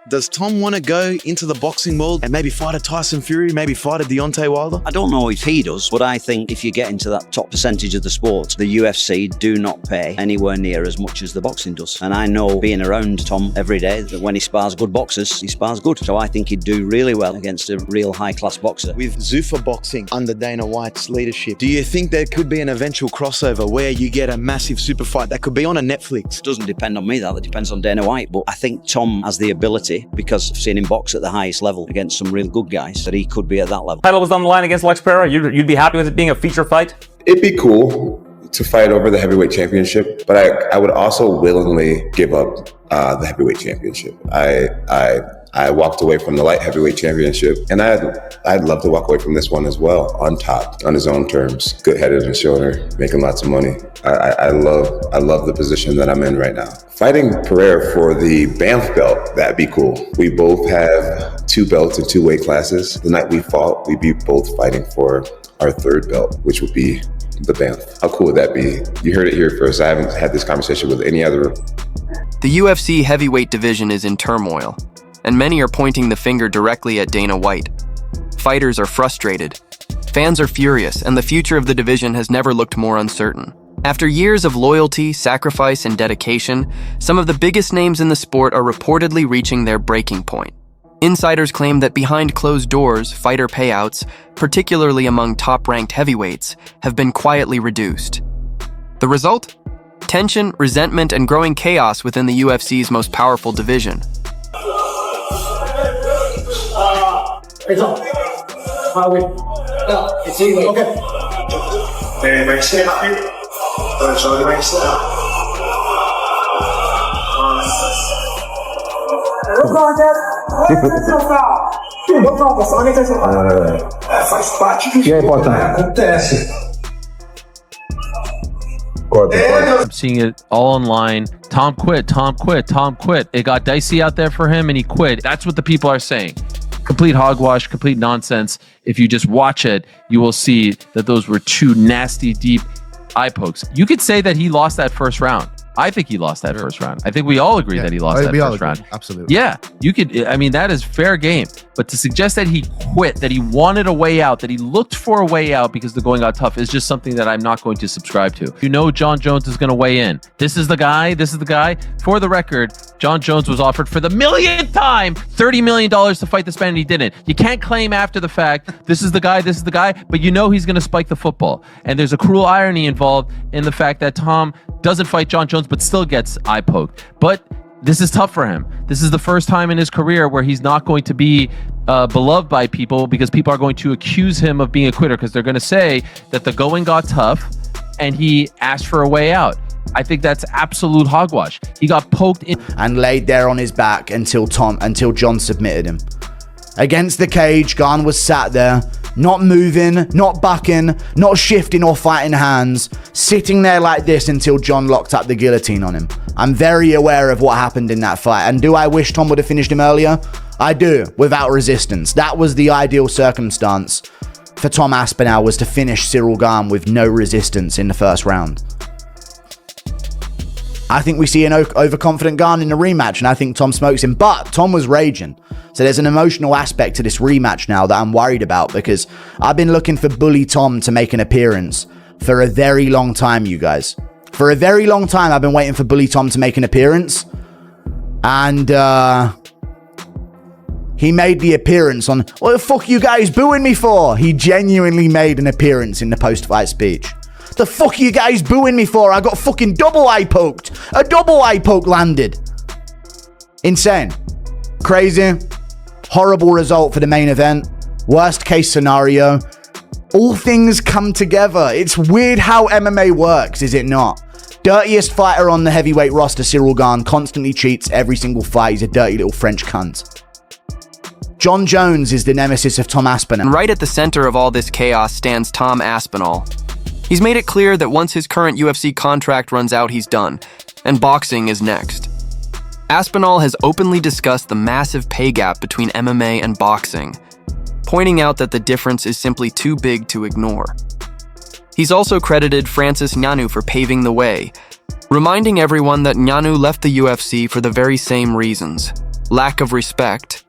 Does Tom want to go into the boxing world and maybe fight a Tyson Fury, maybe fight a Deontay Wilder? I don't know if he does, but I think if you get into that top percentage of the sport, the UFC do not pay anywhere near as much as the boxing does. And I know, being around Tom every day, that when he spars good boxers, he spars good. So I think he'd do really well against a real high-class boxer. With Zuffa boxing under Dana White's leadership, do you think there could be an eventual crossover where you get a massive super fight that could be on a Netflix? It doesn't depend on me, that depends on Dana White. But I think Tom has the ability, because I've seen him box at the highest level against some real good guys, that he could be at that level. Title was on the line against Lex Pereira. You'd be happy with it being a feature fight? It'd be cool to fight over the heavyweight championship, but I would also willingly give up the heavyweight championship. I walked away from the light heavyweight championship, and I'd love to walk away from this one as well, on top, on his own terms, good head and shoulder, making lots of money. I love the position that I'm in right now. Fighting Pereira for the Banff belt, that'd be cool. We both have 2 belts in 2 weight classes. The night we fought, we'd be both fighting for our 3rd belt, which would be the Banff. How cool would that be? You heard it here first. I haven't had this conversation with any other. The UFC heavyweight division is in turmoil, and many are pointing the finger directly at Dana White. Fighters are frustrated, fans are furious, and the future of the division has never looked more uncertain. After years of loyalty, sacrifice, and dedication, some of the biggest names in the sport are reportedly reaching their breaking point. Insiders claim that behind closed doors, fighter payouts, particularly among top-ranked heavyweights, have been quietly reduced. The result? Tension, resentment, and growing chaos within the UFC's most powerful division. I'm seeing it all online. Tom quit, Tom quit, Tom quit. It got dicey out there for him and he quit. That's what the people are saying. Complete hogwash, complete nonsense. If you just watch it, you will see that those were 2 nasty, deep eye pokes. You could say that he lost that first round. I think he lost that first round. I think we all agree that he lost that first round. Absolutely. Yeah, you could. I mean, that is fair game. But to suggest that he quit, that he wanted a way out, that he looked for a way out because the going got tough is just something that I'm not going to subscribe to. You know, John Jones is going to weigh in. This is the guy. This is the guy. For the record, John Jones was offered for the millionth time $30 million to fight this man, and he didn't. You can't claim after the fact, this is the guy, but you know he's going to spike the football. And there's a cruel irony involved in the fact that Tom doesn't fight John Jones, but still gets eye poked. But this is tough for him. This is the first time in his career where he's not going to be beloved by people, because people are going to accuse him of being a quitter, because they're going to say that the going got tough and he asked for a way out. I think that's absolute hogwash. He got poked in and laid there on his back until John submitted him. Against the cage, Garn was sat there, not moving, not bucking, not shifting or fighting hands, sitting there like this until John locked up the guillotine on him. I'm very aware of what happened in that fight. And do I wish Tom would have finished him earlier? I do, without resistance. That was the ideal circumstance for Tom Aspinall, was to finish Cyril Garn with no resistance in the first round. I think we see an overconfident Garn in the rematch, and I think Tom smokes him. But Tom was raging. So there's an emotional aspect to this rematch now that I'm worried about, because I've been looking for Bully Tom to make an appearance for a very long time, you guys. For a very long time, I've been waiting for Bully Tom to make an appearance. And he made the appearance on, what the fuck you guys booing me for? He genuinely made an appearance in the post-fight speech. The fuck you guys booing me for? I got fucking double eye poked. A double eye poke landed. Insane. Crazy. Horrible result for the main event. Worst case scenario. All things come together. It's weird how MMA works, is it not? Dirtiest fighter on the heavyweight roster, Cyril Garn, constantly cheats every single fight. He's a dirty little French cunt. John Jones is the nemesis of Tom Aspinall. And right at the center of all this chaos stands Tom Aspinall. He's made it clear that once his current UFC contract runs out, he's done, and boxing is next. Aspinall has openly discussed the massive pay gap between MMA and boxing, pointing out that the difference is simply too big to ignore. He's also credited Francis Ngannou for paving the way, reminding everyone that Ngannou left the UFC for the very same reasons. lack of respect,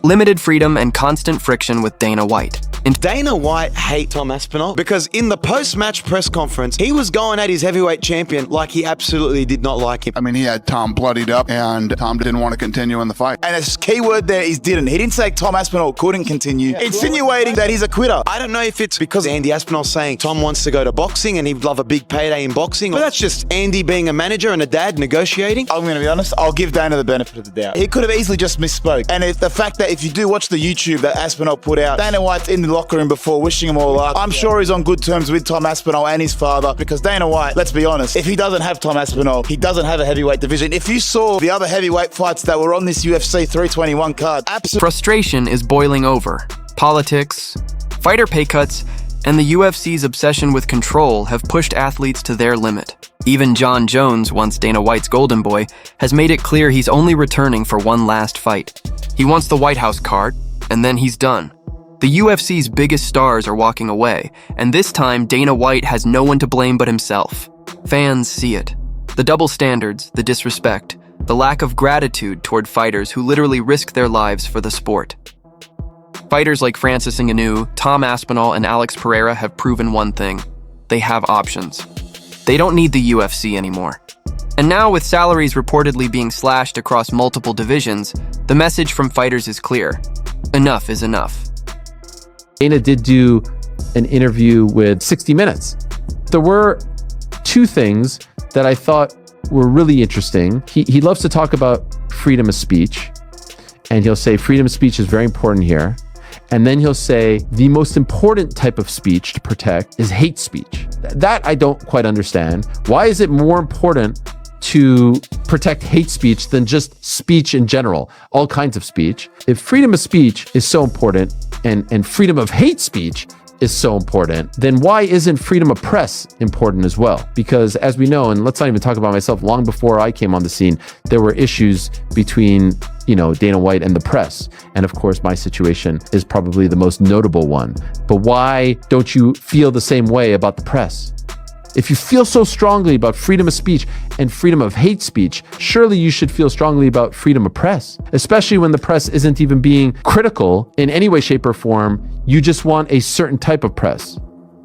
limited freedom, and constant friction with Dana White. Dana White hates Tom Aspinall because in the post-match press conference, he was going at his heavyweight champion like he absolutely did not like him. I mean, he had Tom bloodied up, and Tom didn't want to continue in the fight. And his key word there is didn't. He didn't say Tom Aspinall couldn't continue, insinuating that he's a quitter. I don't know if it's because Andy Aspinall's saying Tom wants to go to boxing and he'd love a big payday in boxing, but that's just Andy being a manager and a dad negotiating. I'm going to be honest, I'll give Dana the benefit of the doubt. He could have easily just misspoke. And the fact that if you do watch the YouTube that Aspinall put out, Dana White's in the locker room before wishing him all luck. I'm sure he's on good terms with Tom Aspinall and his father, because Dana White, let's be honest, if he doesn't have Tom Aspinall, he doesn't have a heavyweight division. If you saw the other heavyweight fights that were on this UFC 321 card, Frustration is boiling over. Politics, fighter pay cuts, and the UFC's obsession with control have pushed athletes to their limit. Even Jon Jones, once Dana White's golden boy, has made it clear he's only returning for one last fight. He wants the White House card, and then he's done. The UFC's biggest stars are walking away, and this time Dana White has no one to blame but himself. Fans see it. The double standards, the disrespect, the lack of gratitude toward fighters who literally risk their lives for the sport. Fighters like Francis Ngannou, Tom Aspinall, and Alex Pereira have proven one thing. They have options. They don't need the UFC anymore. And now, with salaries reportedly being slashed across multiple divisions, the message from fighters is clear. Enough is enough. Dana did do an interview with 60 Minutes. There were two things that I thought were really interesting. He loves to talk about freedom of speech, and he'll say freedom of speech is very important here. And then he'll say the most important type of speech to protect is hate speech. That I don't quite understand. Why is it more important to protect hate speech than just speech in general, all kinds of speech? If freedom of speech is so important and freedom of hate speech is so important, then why isn't freedom of press important as well? Because as we know, and let's not even talk about myself, long before I came on the scene, there were issues between, Dana White and the press. And of course, my situation is probably the most notable one. But why don't you feel the same way about the press? If you feel so strongly about freedom of speech and freedom of hate speech, surely you should feel strongly about freedom of press, especially when the press isn't even being critical in any way, shape, or form. You just want a certain type of press.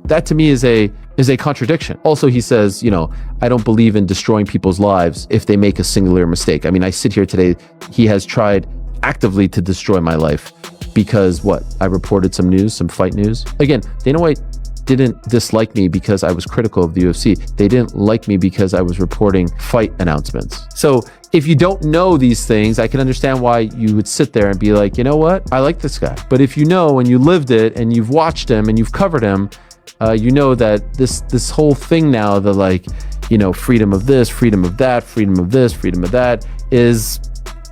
That to me is a contradiction. Also, he says, I don't believe in destroying people's lives if they make a singular mistake. I mean, I sit here today, he has tried actively to destroy my life because I reported some news, some fight news. Again, Dana White didn't dislike me because I was critical of the UFC. They didn't like me because I was reporting fight announcements. So if you don't know these things, I can understand why you would sit there and be like, you know what? I like this guy. But if you know and you lived it and you've watched him and you've covered him, you know that this whole thing now, freedom of this, freedom of that, freedom of this, freedom of that, is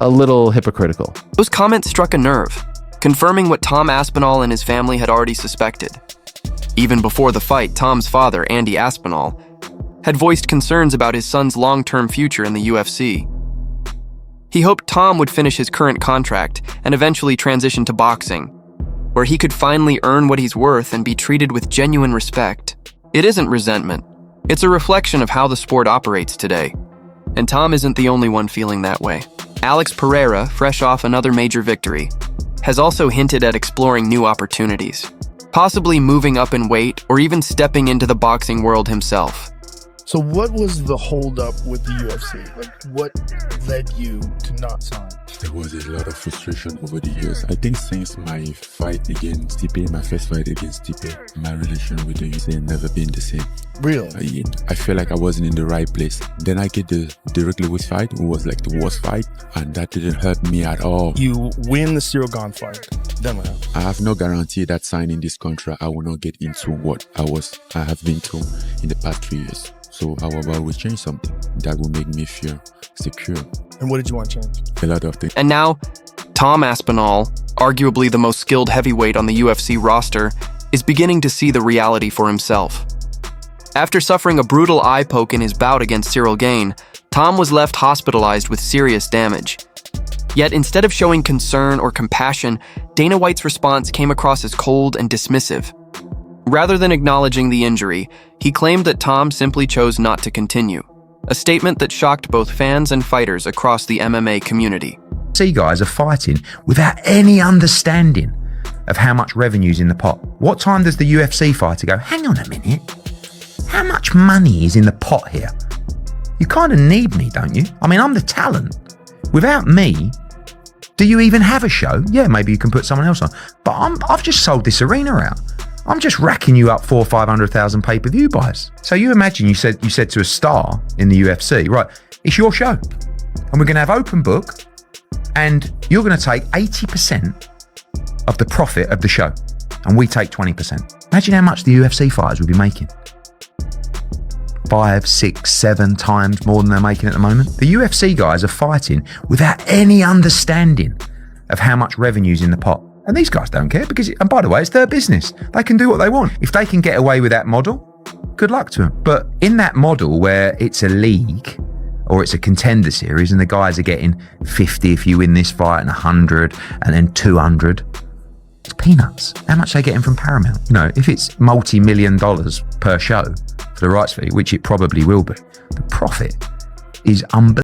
a little hypocritical. Those comments struck a nerve, confirming what Tom Aspinall and his family had already suspected. Even before the fight, Tom's father, Andy Aspinall, had voiced concerns about his son's long-term future in the UFC. He hoped Tom would finish his current contract and eventually transition to boxing, where he could finally earn what he's worth and be treated with genuine respect. It isn't resentment. It's a reflection of how the sport operates today. And Tom isn't the only one feeling that way. Alex Pereira, fresh off another major victory, has also hinted at exploring new opportunities, possibly moving up in weight or even stepping into the boxing world himself. So what was the holdup with the UFC? What led you to not sign? There was a lot of frustration over the years. I think since my fight against Stipe, my first fight against Stipe, my relation with the UFC never been the same. Really? I feel like I wasn't in the right place. Then I get the Derek Lewis fight, who was like the worst fight, and that didn't hurt me at all. You win the Cyril Gane fight. Then what happened? I have no guarantee that signing this contract, I will not get into what I have been through in the past 3 years. So however, I will change something that will make me feel secure. And what did you want to change? A lot of things. And now, Tom Aspinall, arguably the most skilled heavyweight on the UFC roster, is beginning to see the reality for himself. After suffering a brutal eye poke in his bout against Cyril Gane, Tom was left hospitalized with serious damage. Yet instead of showing concern or compassion, Dana White's response came across as cold and dismissive. Rather than acknowledging the injury, he claimed that Tom simply chose not to continue, a statement that shocked both fans and fighters across the MMA community. UFC guys are fighting without any understanding of how much revenue's in the pot. What time does the UFC fighter go, hang on a minute, how much money is in the pot here? You kind of need me, don't you? I mean, I'm the talent. Without me, do you even have a show? Yeah, maybe you can put someone else on. But I've just sold this arena out. I'm just racking you up 400,000 or 500,000 pay-per-view buys. So you imagine you said to a star in the UFC, right, it's your show. And we're going to have open book and you're going to take 80% of the profit of the show. And we take 20%. Imagine how much the UFC fighters would be making. 5, 6, 7 times more than they're making at the moment. The UFC guys are fighting without any understanding of how much revenue's in the pot. And these guys don't care because, and by the way, it's their business. They can do what they want. If they can get away with that model, good luck to them. But in that model where it's a league or it's a contender series and the guys are getting 50 if you win this fight and 100 and then 200, it's peanuts. How much are they getting from Paramount? You know, if it's multi-million dollars per show for the rights fee, which it probably will be, the profit is unbelievable.